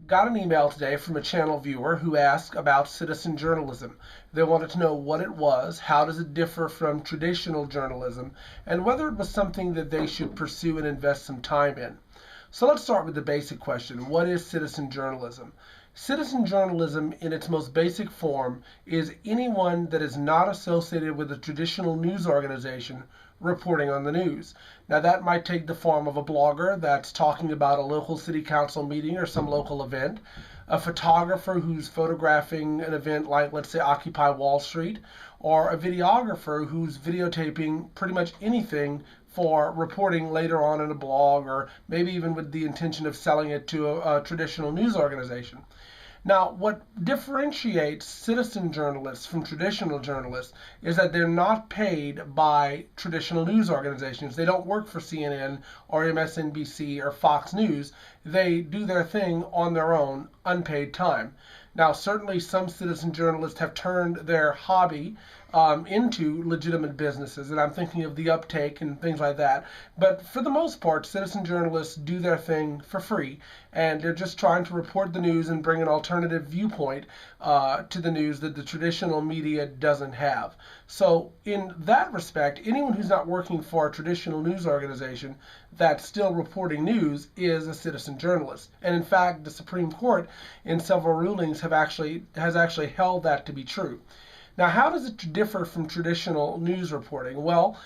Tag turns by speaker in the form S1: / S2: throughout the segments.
S1: Got an email today from a channel viewer who asked about citizen journalism. They wanted to know what it was, how does it differ from traditional journalism, and whether it was something that they should pursue and invest some time in. So let's start with the basic question. What is citizen journalism? Citizen journalism in its most basic form is anyone that is not associated with a traditional news organization reporting on the news. Now that might take the form of a blogger that's talking about a local city council meeting or some local event, a photographer who's photographing an event like, let's say, Occupy Wall Street, or a videographer who's videotaping pretty much anything for reporting later on in a blog, or maybe even with the intention of selling it to a traditional news organization. Now, what differentiates citizen journalists from traditional journalists is that they're not paid by traditional news organizations. They don't work for CNN or MSNBC or Fox News. They do their thing on their own, unpaid time. Now, certainly some citizen journalists have turned their hobby into legitimate businesses, and I'm thinking of The Uptake and things like that. But for the most part, citizen journalists do their thing for free, and they're just trying to report the news and bring an alternative viewpoint to the news that the traditional media doesn't have. So in that respect, anyone who's not working for a traditional news organization that's still reporting news is a citizen journalist. And in fact, the Supreme Court in several rulings has actually held that to be true. Now, how does it differ from traditional news reporting? Well,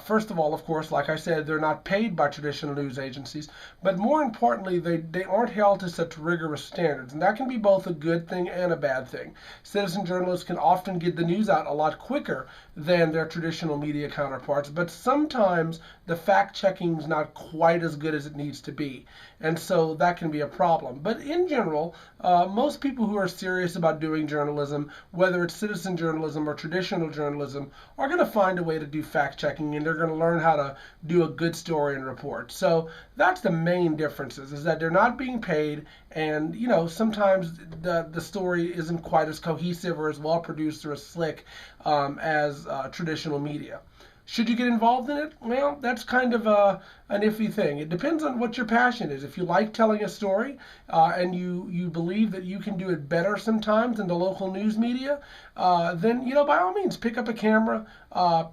S1: first of all, of course, like I said, they're not paid by traditional news agencies, but more importantly, they aren't held to such rigorous standards, and that can be both a good thing and a bad thing. Citizen journalists can often get the news out a lot quicker than their traditional media counterparts, but sometimes the fact-checking is not quite as good as it needs to be, and so that can be a problem. But in general, most people who are serious about doing journalism, whether it's citizen journalism or traditional journalism, are going to find a way to do fact-checking, and they're going to learn how to do a good story and report. So that's the main differences, is that they're not being paid, and sometimes the story isn't quite as cohesive or as well produced or as slick as traditional media. Should you get involved in it? Well, that's kind of an iffy thing. It depends on what your passion is. If you like telling a story and you believe that you can do it better sometimes than the local news media, then by all means pick up a camera,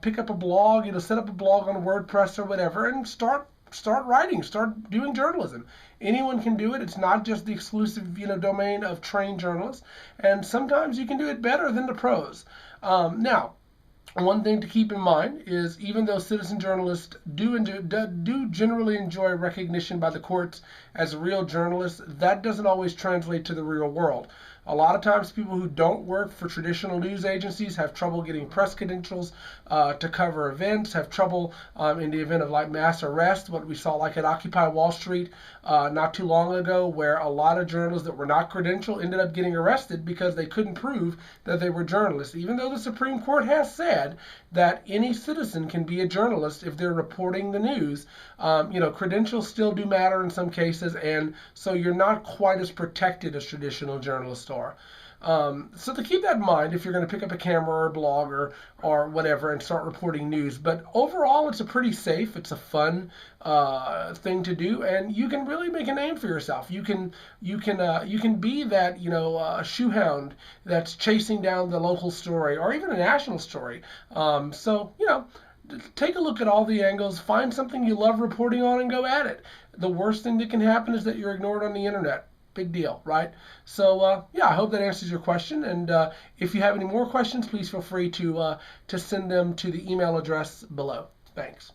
S1: pick up a blog, set up a blog on WordPress or whatever, and start writing, start doing journalism. Anyone can do it. It's not just the exclusive domain of trained journalists, and sometimes you can do it better than the pros. Now, one thing to keep in mind is even though citizen journalists do generally enjoy recognition by the courts as real journalists, that doesn't always translate to the real world. A lot of times people who don't work for traditional news agencies have trouble getting press credentials to cover events, have trouble in the event of like mass arrest, what we saw like at Occupy Wall Street not too long ago, where a lot of journalists that were not credentialed ended up getting arrested because they couldn't prove that they were journalists, even though the Supreme Court has said that any citizen can be a journalist if they're reporting the news. Credentials still do matter in some cases, and so you're not quite as protected as traditional journalists are. So to keep that in mind if you're going to pick up a camera or a blog or whatever and start reporting news. But overall, it's a pretty safe, it's a fun thing to do, and you can really make a name for yourself. You can be that shoe hound that's chasing down the local story or even a national story. Take a look at all the angles, find something you love reporting on, and go at it. The worst thing that can happen is that you're ignored on the internet. Big deal, right? So I hope that answers your question. And if you have any more questions, please feel free to send them to the email address below. Thanks.